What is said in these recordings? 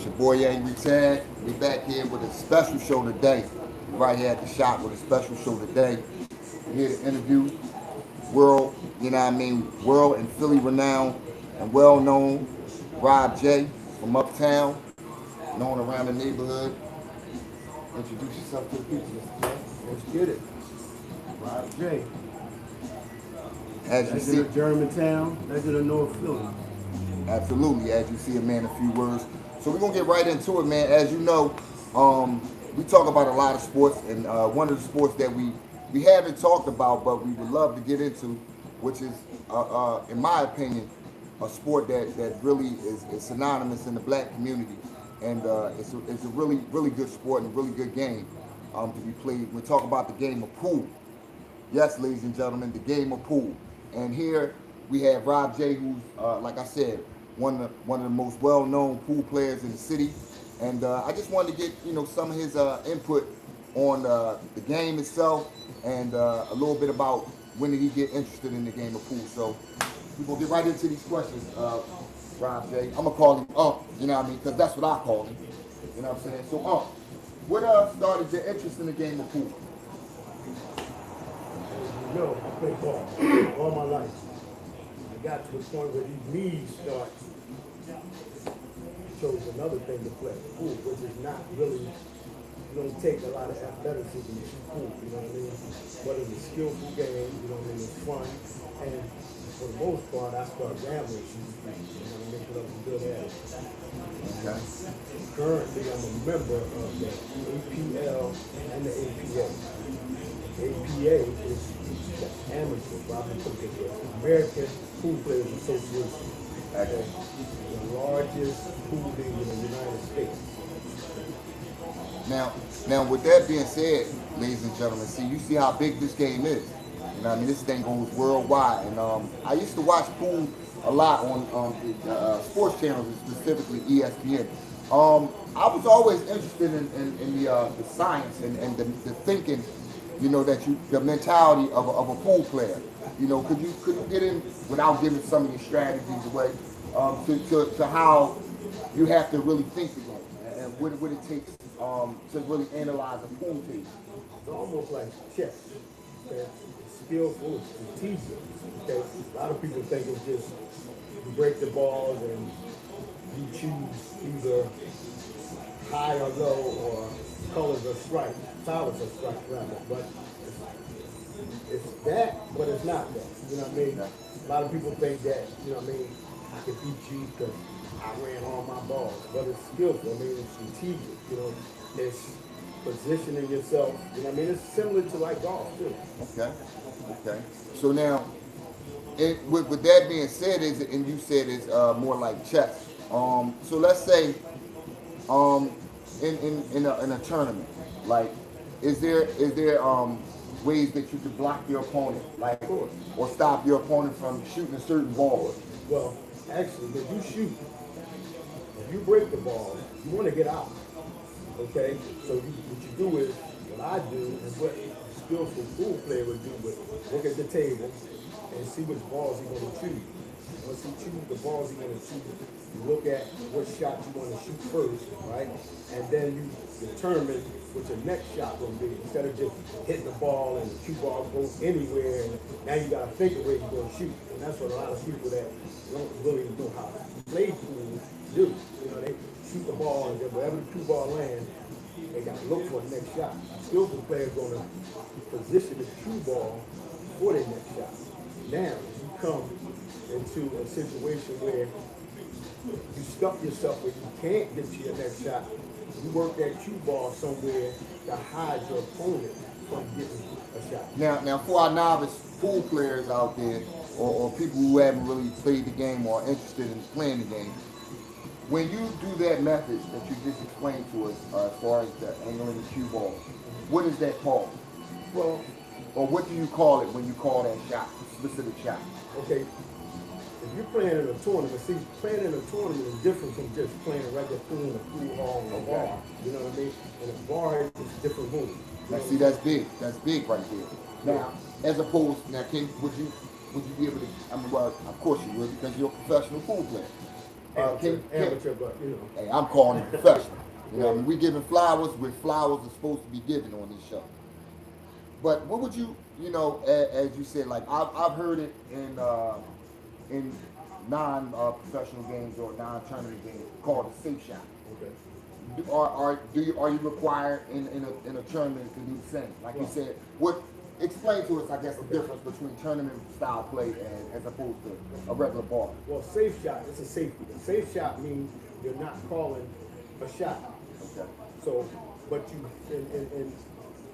It's your boy Angry Tad. We back here with a special show today. Right here at the shop with a special show today. We're here to interview world, world and Philly renowned and well known Rob J from Uptown, known around the neighborhood. Introduce yourself to the people, Mr. J. Let's get it. Rob J. As you Legend see, of Germantown, legend of North Philly. absolutely, as you see, a man, a few words. So we're gonna get right into it, man. As you know, we talk about a lot of sports, and one of the sports that we haven't talked about, but we would love to get into, which is, in my opinion, a sport that really is synonymous in the black community, and it's a really good sport and a really good game to be played. We talk about the game of pool. Yes, ladies and gentlemen, the game of pool. And here we have Rob J, who's, like I said, one of the most well-known pool players in the city. And I just wanted to get some of his input on the game itself and a little bit about when did he get interested in the game of pool. So we're gonna get right into these questions, Rob J. I'm gonna call him you know what I mean, because that's what I call him. You know what I'm saying? So what started your interest in the game of pool? Yo, I played ball all my life. I got to the point where these knees start. Chose another thing to play, pool, which is not really, you don't take a lot of athleticism to pool, you know what I mean? But it's a skillful game, you know what I mean? It's fun. And for the most part, I started gambling, you know what I mean? But I was good at it. Okay. Currently, I'm a member of the APL and the APA. APA is the amateur, probably because the American Pool Players Association. Okay. The largest pool league in the United States. Now, with that being said, ladies and gentlemen, you see how big this game is. You know, what I mean, this thing goes worldwide, and I used to watch pool a lot on sports channels, specifically ESPN. I was always interested in the science and the thinking, the mentality of a pool player. Could you get in without giving some of your strategies away to how you have to really think the game and what it takes to really analyze a pool team? It's almost like chess. Okay? It's skillful, it's strategic. Okay? A lot of people think it's just you break the balls and you choose either high or low or colors or stripes, solid or stripes rather. But it's that, but it's not that. You know what I mean? A lot of people think that, you know what I mean, I could beat you because I ran all my balls. But it's skillful. I mean, it's strategic. It's positioning yourself. You know what I mean? It's similar to like golf too. Okay. So now, with that being said, and you said it's more like chess. So let's say, in a tournament, like, is there ways that you could block your opponent, like, or stop your opponent from shooting a certain ball? Well, actually, when you shoot, if you break the ball, you want to get out. Okay? So what you do is, what I do, and what a skillful pool player would do, would look at the table and see which balls he's going to choose. Once you choose the balls you're going to shoot, you look at what shot you want to shoot first, right? And then you determine what your next shot will be. Instead of just hitting the ball and the cue ball goes anywhere, and now you got to think of where you're going to shoot. And that's what a lot of people that don't really know how to play pool do. They shoot the ball and then wherever the cue ball lands, they got to look for the next shot. Skillful players going to position the cue ball for their next shot. Now, you come into a situation where you stuck yourself where you can't get to your next shot. You work that cue ball somewhere to hide your opponent from getting a shot. Now, for our novice pool players out there, or people who haven't really played the game or are interested in playing the game, when you do that method that you just explained to us, as far as the angling the cue ball, what is that called? Well, or what do you call it when you call that shot, specific shot? Okay, if you're playing in a tournament, see, playing in a tournament is different from just playing a regular pool in a pool hall or a bar. You know what I mean? In a bar, it's a different move. Now, see, that's big. That's big right there. Now, as opposed, would you be able to? I mean, well, of course you would, because you're a professional pool player. Amateur, but you know. Hey, I'm calling it professional. You know, what I mean, we giving flowers where flowers are supposed to be given on this show. But what would you, you know, as you said, like I've heard it in non-professional games or non-tournament games called a safe shot. Okay. Are you required in a tournament to do the same? Like you said, explain to us, I guess, the difference between tournament style play and as opposed to a regular ball. Well, safe shot, it's a safety. A safe shot means you're not calling a shot. Okay. So, but you in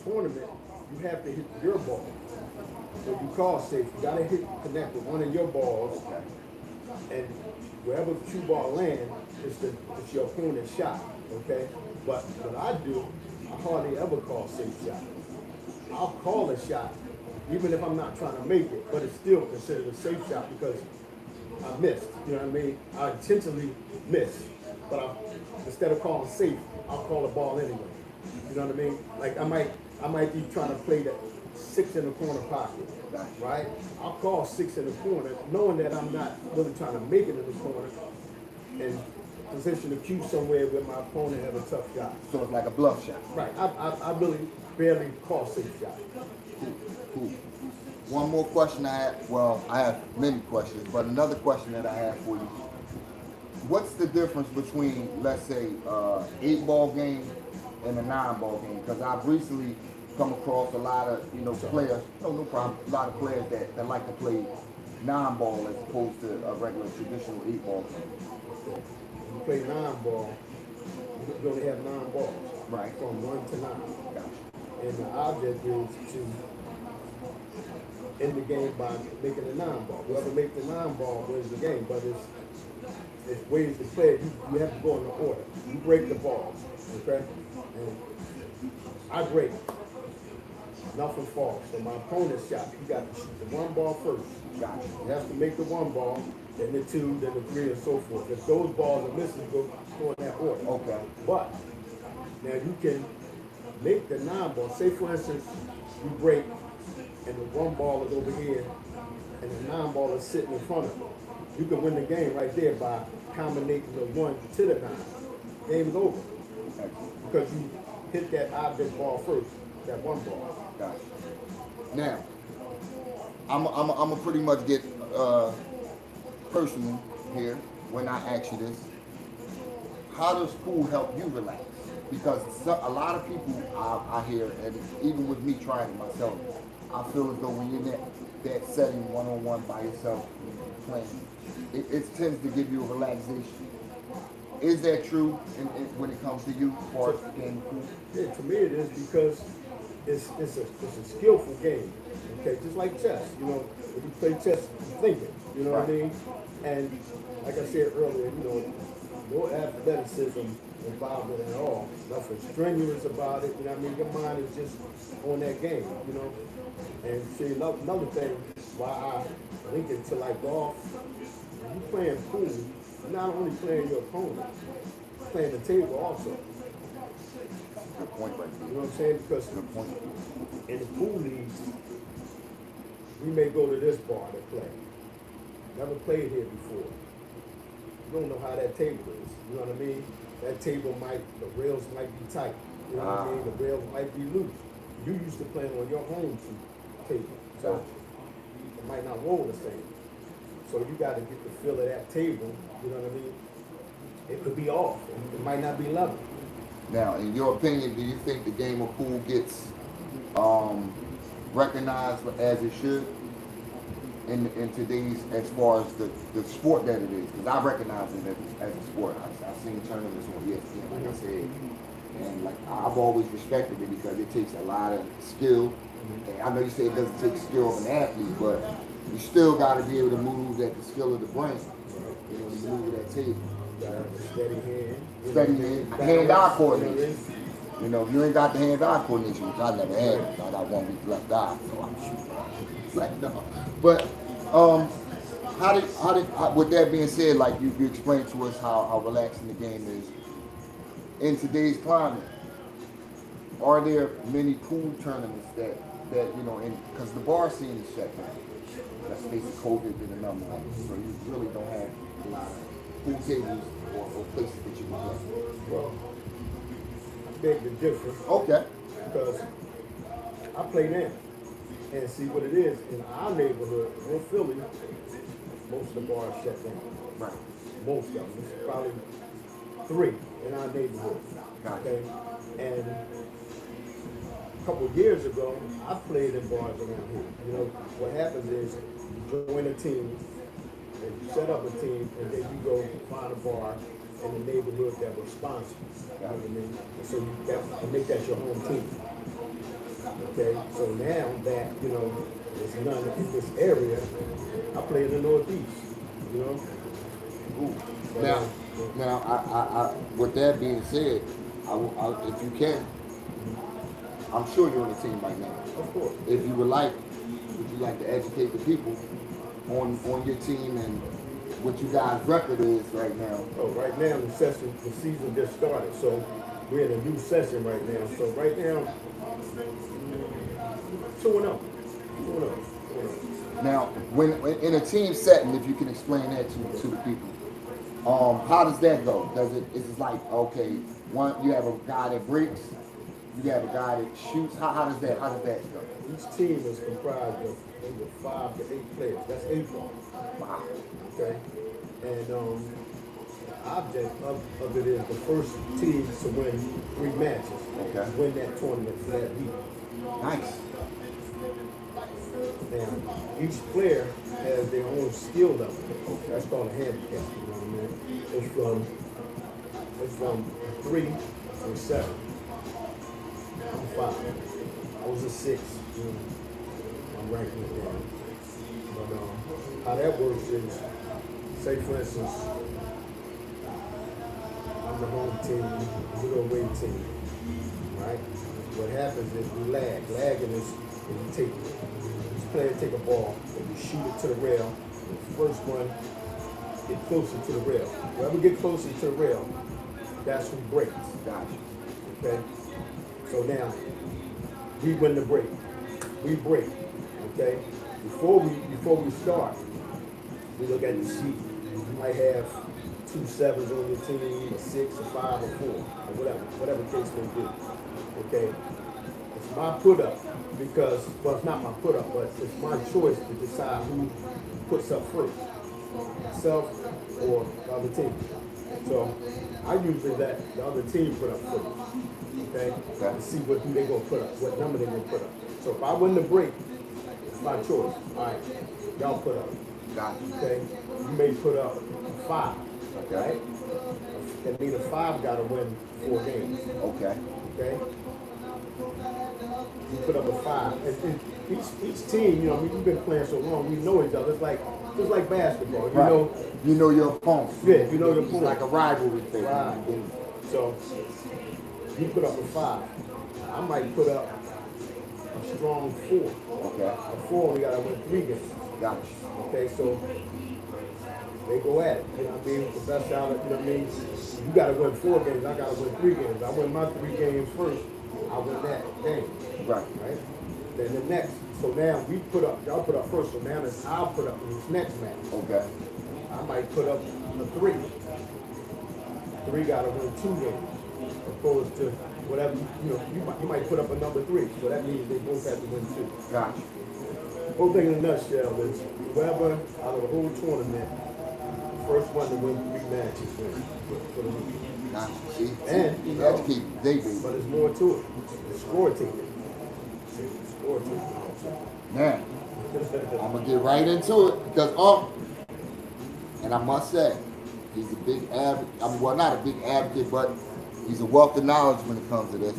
tournament, you have to hit your ball. So you call safe. You gotta connect with one of your balls, and wherever the cue ball lands, it's your opponent's shot. Okay. But what I do, I hardly ever call safe shot. I'll call a shot, even if I'm not trying to make it, but it's still considered a safe shot because I missed. You know what I mean? I intentionally missed, but instead of calling safe, I'll call a ball anyway. You know what I mean? Like I might be trying to play that 6 in the corner pocket, right? I'll call 6 in the corner, knowing that I'm not really trying to make it in the corner, and position the cue somewhere where my opponent has a tough shot. So it's like a bluff shot. Right. I really barely call safe shot. Cool. One more question I have. Well, I have many questions, but another question that I have for you. What's the difference between, let's say, 8-ball game and a 9-ball game? Because I've recently come across a lot of, players, no problem, a lot of players that like to play 9-ball as opposed to a regular traditional 8-ball game. You play 9-ball, you only have 9 balls. Right. From 1 to 9. Gotcha. And the object is to end the game by making a 9-ball. Whoever makes the 9-ball wins the game, but it's ways to play it. You have to go in the order. You break the balls, okay? And I break. Nothing falls. So my opponent's shot, you got to shoot the 1 ball first. Gotcha. You have to make the 1 ball, then the 2, then the 3, and so forth. If those balls are missing, go in that order. Okay. But now you can make the 9-ball. Say for instance, you break and the 1 ball is over here and the 9-ball is sitting in front of you. You can win the game right there by combinating the 1 to the 9. Game is over. Because you hit that object ball first, that 1 ball. Gotcha. Now, I'm gonna pretty much get personal here when I ask you this. How does pool help you relax? Because a lot of people I hear, and even with me trying it myself, I feel as though when you're in that setting one-on-one by yourself playing, it tends to give you a relaxation. Is that true when it comes to you as far as the game of pool? Yeah, to me it is because it's a skillful game. Okay, just like chess. You know, if you play chess, you're thinking. You know what I mean? And like I said earlier, no athleticism involved in it at all. Nothing strenuous about it. You know what I mean? Your mind is just on that game. And see, another thing why I link it to like golf. When you playing pool, you're not only playing your opponent, you're playing the table also. Good point, right there. You know what I'm saying? Because Good point. in the pool leagues, we may go to this bar to play. Never played here before. You don't know how that table is. You know what I mean? That table the rails might be tight. You know what I mean? The rails might be loose. You used to play on your home table. So it might not roll the same. So you got to get the feel of that table. You know what I mean? It could be off. It might not be level. Now, in your opinion, do you think the game of pool gets recognized as it should in today's, as far as the sport that it is? Because I recognize it as a sport. I've seen tournaments on ESPN, like I said, and like I've always respected it because it takes a lot of skill. And I know you say it doesn't take skill of an athlete, but you still got to be able to move at the skill of the brain. To move that table. Steady hand. Steady hand-eye coordination. If you ain't got the hand-eye coordination, which I never had, I got 1 week left eye, so I'm shooting. Like, no. But with that being said, like you explained to us how relaxing the game is in today's climate. Are there many pool tournaments that because the bar scene is shut down. Let's face it, COVID did a number on it, so you really don't have a lot of pool tables or places that you can play? Well, I beg to differ Okay. because I play now. And see what it is, in our neighborhood, in Philly, most of the bars shut down. Right. Most of them. It's probably 3 in our neighborhood. Gotcha. Okay? And a couple of years ago, I played in bars around here. You know, what happens is you join a team, and you set up a team, and then you go find a bar in the neighborhood that will sponsor. You know what I mean? And so you make that your home team. Okay, so now that, you know, there's none in this area, I play in the Northeast, you know? Ooh. But, Now, with that being said, if you can, I'm sure you're on a team right now. of course. If you would like to educate the people on your team and what you guys' record is right now? Oh, right now the season just started, so we're in a new session right now. So right now, 2-0. 2-0. Now, when in a team setting, if you can explain that to the people, how does that go? Is it like, okay, you have a guy that breaks, you have a guy that shoots? How does that go? Each team is comprised of over 5 to 8 players. That's 8 ball. Wow. Okay? And the object of it is the first team to win 3 matches. Okay. Win that tournament for that week. Nice. Now, each player has their own skill level. Okay. That's called a handicap. You know what I mean? It's from 3 and 7. I'm 5. I was a 6. You know, I'm ranking it down. But how that works is, say for instance, I'm the home team, you're the away team, right? What happens is we lag. Lagging is when you take each player take a ball and you shoot it to the rail. The first one get closer to the rail. Whoever get closer to the rail, that's who breaks. Gotcha. Okay? So now we win the break. We break. Okay? Before we start, we look at the sheet. You might have 2 7s on your team, a 6, a 5, or 4, or whatever case may be. Okay? It's my put up because, well, it's not my put up, but it's my choice to decide who puts up first, myself or the other team. So I usually let the other team put up first. Okay? To see who they gonna put up, what number they gonna put up. So if I win the break, it's my choice. All right, y'all put up. Gotcha. Okay? You may put up 5. Okay. Right? That means a 5 gotta win 4 games. Okay. Okay? You put up a 5. And each team, you know, we've been playing so long, we know each other. It's like basketball. You know your opponent. Yeah, you know your It's opponent. like a rivalry thing. Right. So you put up a 5. I might put up a strong 4. Okay. A 4, we gotta win 3 games. Gotcha. Okay, so they go at it. You know what I mean? The best out of, you know what I mean? You gotta win 4 games, I gotta win 3 games. I win my 3 games first, I win that game. Right. Right? Then the next. So now we put up, y'all put up first, so now it's I'll put up in this next match. Okay. I might put up a 3. 3 gotta win 2 games. Opposed to whatever, you know, you might put up a number 3. So that means they both have to win 2. Gotcha. Whole thing in a nutshell is whoever out of the whole tournament, first one to win 3 matches wins for the week. Gotcha. See? And, you you know, educate they do. but there's more to it. The score team. The score team. Now, I'm gonna get right into it because and I must say, he's a big advocate. I mean, well, not a big advocate, but he's a wealth of knowledge when it comes to this.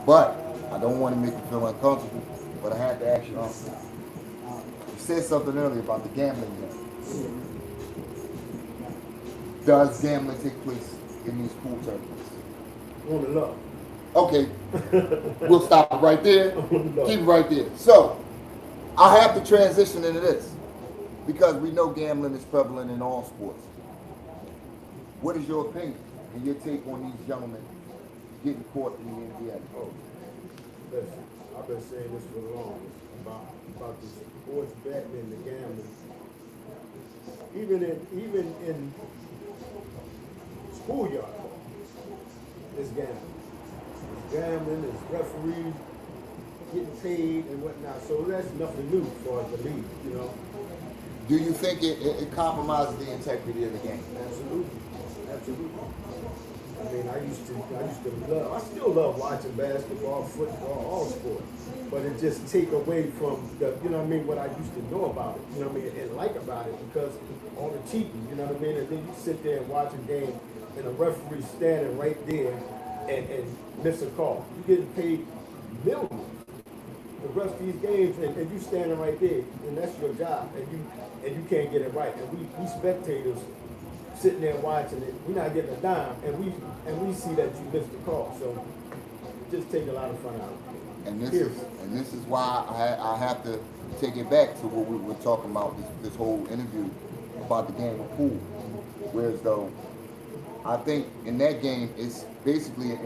But I don't want to make you feel uncomfortable. But I have to ask you, you said something earlier about the gambling game. Does gambling take place in these pool tournaments? On the low. Okay, we'll stop it right there. No. Keep it right there. So, I have to transition into this because we know gambling is prevalent in all sports. What is your opinion and your take on these gentlemen getting caught in the NBA? Oh, listen, I've been saying this for long about the sports betting and the gambling. even in schoolyard, it's gambling. It's gambling, it's referees getting paid and whatnot. So that's nothing new for the league, you know. Do you think it compromises the integrity of the game? Absolutely, absolutely. I mean, I used to love. I still love watching basketball, football, all sports. But it just take away from the, you know what I mean, what I used to know about it, you know what I mean, and like about it because on the TV, you know what I mean, and then you sit there and watch a game and a referee standing right there and miss a call. You're getting paid millions the rest of these games, and you standing right there, and that's your job, and you can't get it right. And we spectators sitting there watching it, we're not getting a dime, and we see that you missed the call. So it just take a lot of fun out of it. And this is why I have to take it back to what we were talking about this whole interview about the game of pool. Whereas though I think in that game it's basically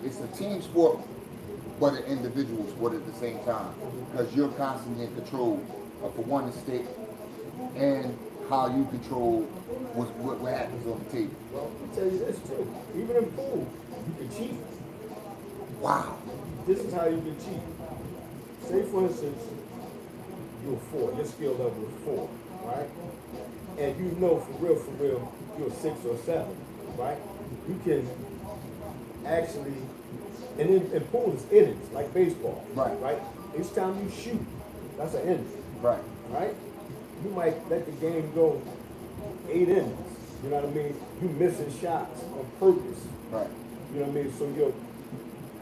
it's a team sport but an individual sport at the same time. Because you're constantly in control of for one the stick and how you control what happens on the table. Well, I'll tell you this too. Even in pool, you can cheat. Wow. This is how you can cheat. Say for instance, you're 4, your skill level is 4, right? And you know for real, you're 6 or 7, right? You can actually, and in pool it's innings, like baseball, right? Each time you shoot, that's an inning, right? You might let the game go 8 innings, you know what I mean? You missing shots on purpose, right? You know what I mean? So your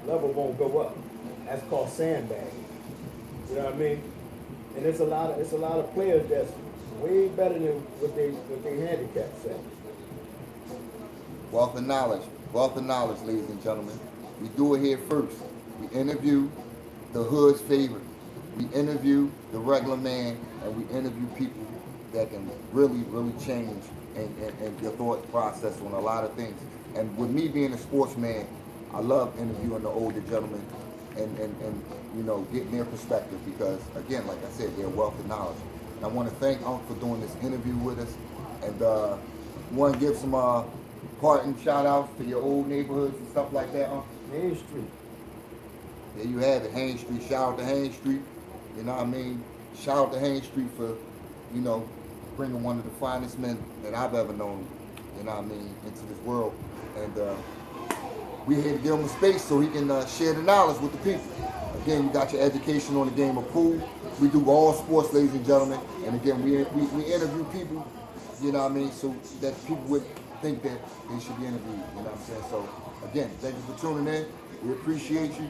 level won't go up. That's called sandbagging. You know what I mean? And it's a lot of players that's way better than what they handicap say. Wealth of knowledge, ladies and gentlemen. We do it here first. We interview the hood's favorite. We interview the regular man, and we interview people that can really change and your thought process on a lot of things. And with me being a sportsman, I love interviewing the older gentlemen and you know, getting their perspective because, again, like I said, they're a wealth of knowledge. And I want to thank Unc for doing this interview with us. And want to give some parting shout-outs to your old neighborhoods and stuff like that, Unc? Haines Street. There you have it, Haines Street. Shout out to Haines Street. You know what I mean? Shout out to Haines Street for, you know, bringing one of the finest men that I've ever known, you know what I mean, into this world. And we here to give him a space so he can share the knowledge with the people. Again, you got your education on the game of pool. We do all sports, ladies and gentlemen. And again, we interview people, you know what I mean, so that people would think that they should be interviewed, you know what I'm saying? So again, thank you for tuning in. We appreciate you.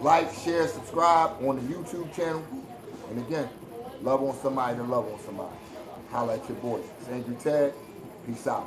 Like, share, subscribe on the YouTube channel. And again, love on somebody to love on somebody. Holla at your boy. It's Andrew Tag. Peace out.